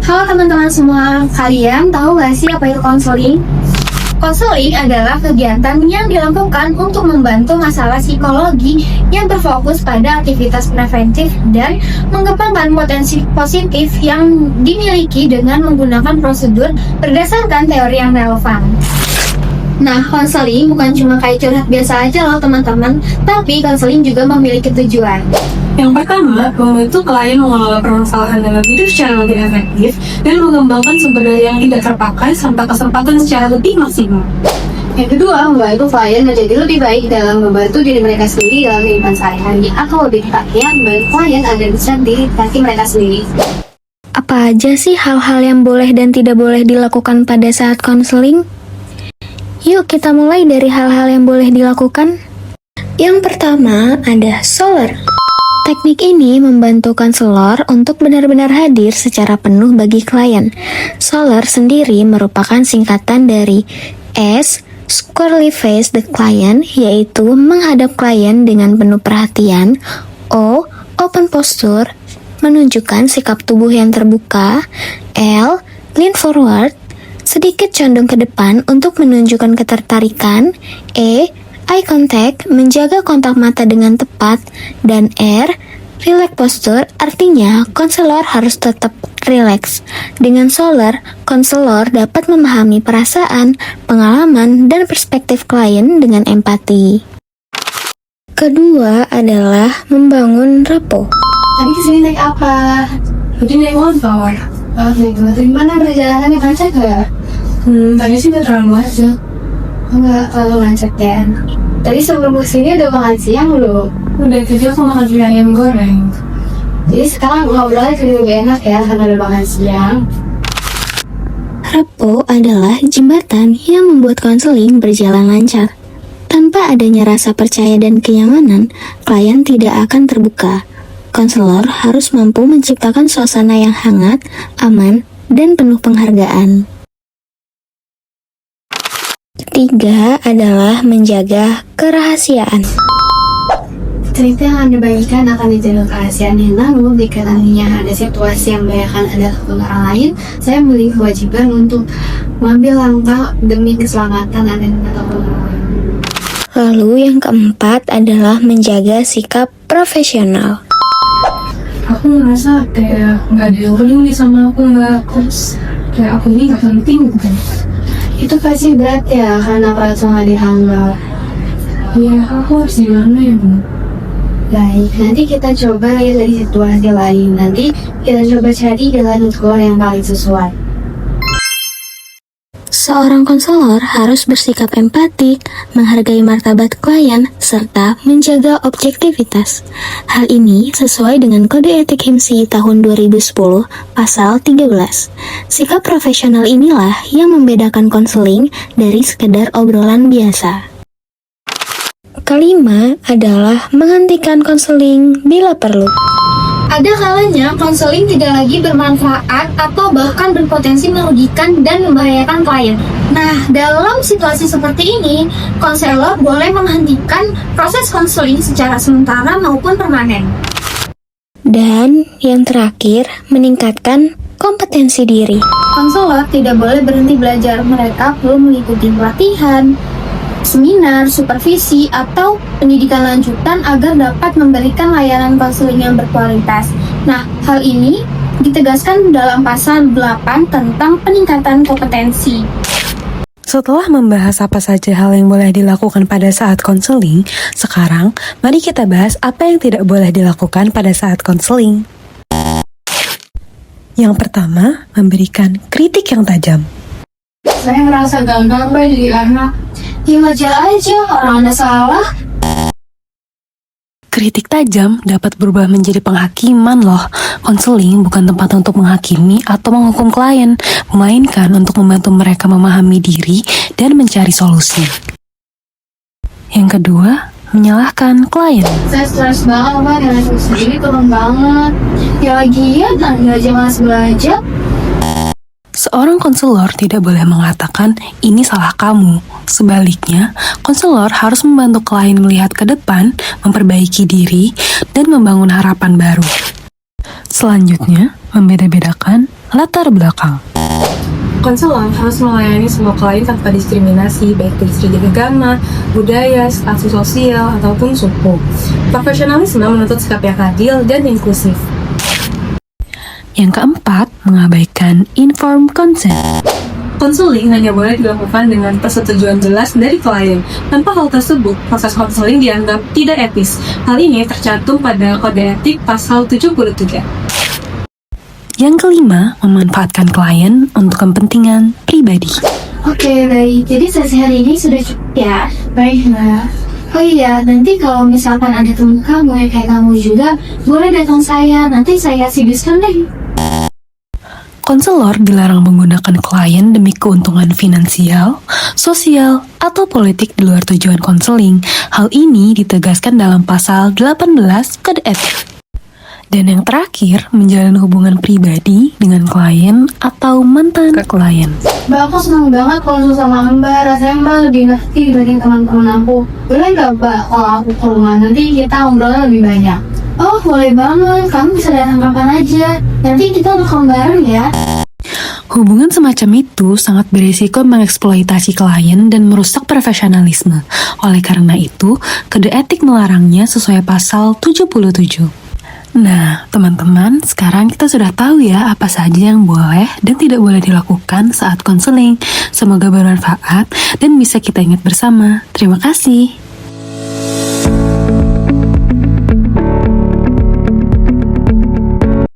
Halo teman-teman semua, kalian tahu gak sih apa itu konseling? Konseling adalah kegiatan yang dilakukan untuk membantu masalah psikologi yang berfokus pada aktivitas preventif dan mengembangkan potensi positif yang dimiliki dengan menggunakan prosedur berdasarkan teori yang relevan. Nah, konseling bukan cuma kayak curhat biasa aja loh teman-teman, tapi konseling juga memiliki tujuan. Yang pertama, membantu klien mengelola permasalahan dalam hidup secara lebih efektif dan mengembangkan sumber daya yang tidak terpakai serta kesempatan secara lebih maksimal. Yang kedua, membantu klien menjadi lebih baik dalam membantu diri mereka sendiri dalam kehidupan sehari-hari, atau lebih tepatnya membantu klien agar bisa diri kaki mereka sendiri. Apa aja sih hal-hal yang boleh dan tidak boleh dilakukan pada saat konseling? Yuk kita mulai dari hal-hal yang boleh dilakukan. Yang pertama ada solar. Teknik ini membantu konselor untuk benar-benar hadir secara penuh bagi klien. Solar sendiri merupakan singkatan dari S, squarely face the client, yaitu menghadap klien dengan penuh perhatian. O, open posture, menunjukkan sikap tubuh yang terbuka. L, lean forward, sedikit condong ke depan untuk menunjukkan ketertarikan. E, eye contact, menjaga kontak mata dengan tepat. Dan R, relax posture, artinya konselor harus tetap relax. Dengan solar, konselor dapat memahami perasaan, pengalaman, dan perspektif klien dengan empati. Kedua adalah membangun rapport. Tadi kesini naik apa? Jadi naik motor. Naik motor. Gimana perjalanannya, macet gak? Tadi sih gak terlalu macet. Enggak terlalu macet ya. Tadi sebelum kesini udah makan siang belum? Udah tadi aku makan ayam goreng. Jadi sekarang ngobrolnya jadi lebih enak ya karena udah makan siang. Rapport adalah jembatan yang membuat konseling berjalan lancar. Tanpa adanya rasa percaya dan kenyamanan, klien tidak akan terbuka. Konselor harus mampu menciptakan suasana yang hangat, aman, dan penuh penghargaan. Ketiga adalah menjaga kerahasiaan. Cerita yang Anda bagikan akan dijaga kerahasiaan, namun jika nantinya ada situasi yang membahayakan Anda ataupun orang lain, saya memiliki kewajiban untuk mengambil langkah demi keselamatan Anda ataupun orang lain. Lalu yang keempat adalah menjaga sikap profesional. Aku ngerasa kayak gak ada yang peduli sama aku, terus kayak aku ini gak penting gitu. Itu pasti berat ya karena perasaan nggak dianggap. Iya, aku harus gimana ya Bu? Baik, nanti kita coba lihat dari situasi lain. Nanti kita coba cari jalan keluar yang paling sesuai. Seorang konselor harus bersikap empatik, menghargai martabat klien, serta menjaga objektivitas. Hal ini sesuai dengan Kode Etik HIMSI tahun 2010, pasal 13. Sikap profesional inilah yang membedakan konseling dari sekedar obrolan biasa. Kelima adalah menghentikan konseling bila perlu. Ada kalanya konseling tidak lagi bermanfaat atau bahkan berpotensi merugikan dan membahayakan klien. Nah, dalam situasi seperti ini, konselor boleh menghentikan proses konseling secara sementara maupun permanen. Dan yang terakhir, meningkatkan kompetensi diri. Konselor tidak boleh berhenti belajar. Mereka perlu mengikuti pelatihan, seminar, supervisi, atau pendidikan lanjutan agar dapat memberikan layanan konseling yang berkualitas. Nah, hal ini ditegaskan dalam pasal 8 tentang peningkatan kompetensi. Setelah membahas apa saja hal yang boleh dilakukan pada saat konseling, sekarang mari kita bahas apa yang tidak boleh dilakukan pada saat konseling. Yang pertama, memberikan kritik yang tajam. Saya ngerasa gampang jadi anak. Ya wajar aja, orang Anda salah. Kritik tajam dapat berubah menjadi penghakiman loh. Konseling bukan tempat untuk menghakimi atau menghukum klien, melainkan untuk membantu mereka memahami diri dan mencari solusi. Yang kedua, menyalahkan klien. Saya stres banget, Pak, dengan saya sendiri turun banget. Ya lagian, Anda aja malas belajar. Seorang konselor tidak boleh mengatakan, ini salah kamu. Sebaliknya, konselor harus membantu klien melihat ke depan, memperbaiki diri, dan membangun harapan baru. Selanjutnya, membeda-bedakan latar belakang. Konselor harus melayani semua klien tanpa diskriminasi, baik dari segi agama, budaya, status sosial, ataupun suku. Profesionalisme menuntut sikap yang adil dan inklusif. Yang keempat, mengabaikan informed consent. Konseling hanya boleh dilakukan dengan persetujuan jelas dari klien. Tanpa hal tersebut, proses konseling dianggap tidak etis. Hal ini tercantum pada Kode Etik Pasal 73. Yang kelima, memanfaatkan klien untuk kepentingan pribadi. Oke, baik. Jadi sesi hari ini sudah cukup ya. Baiklah. Oh iya, nanti kalau misalkan ada teman kamu yang kayak kamu juga, boleh datang saya. Nanti saya kasih diskon deh. Konselor dilarang menggunakan klien demi keuntungan finansial, sosial, atau politik di luar tujuan konseling. Hal ini ditegaskan dalam pasal 18 Kode Etik. Dan yang terakhir, menjalin hubungan pribadi dengan klien atau mantan klien. Mbak, aku senang banget kalau sama Mbak. Rasanya Mbak lebih ngerti dibanding teman-teman aku. Boleh nggak Mbak kalau aku ke rumah? Nanti kita ngobrolnya lebih banyak. Oh, boleh banget. Kamu bisa datang kapan aja. Nanti kita makan bareng ya. Hubungan semacam itu sangat berisiko mengeksploitasi klien dan merusak profesionalisme. Oleh karena itu, Kode Etik melarangnya sesuai pasal 77. Nah, teman-teman, sekarang kita sudah tahu ya apa saja yang boleh dan tidak boleh dilakukan saat konseling. Semoga bermanfaat dan bisa kita ingat bersama. Terima kasih.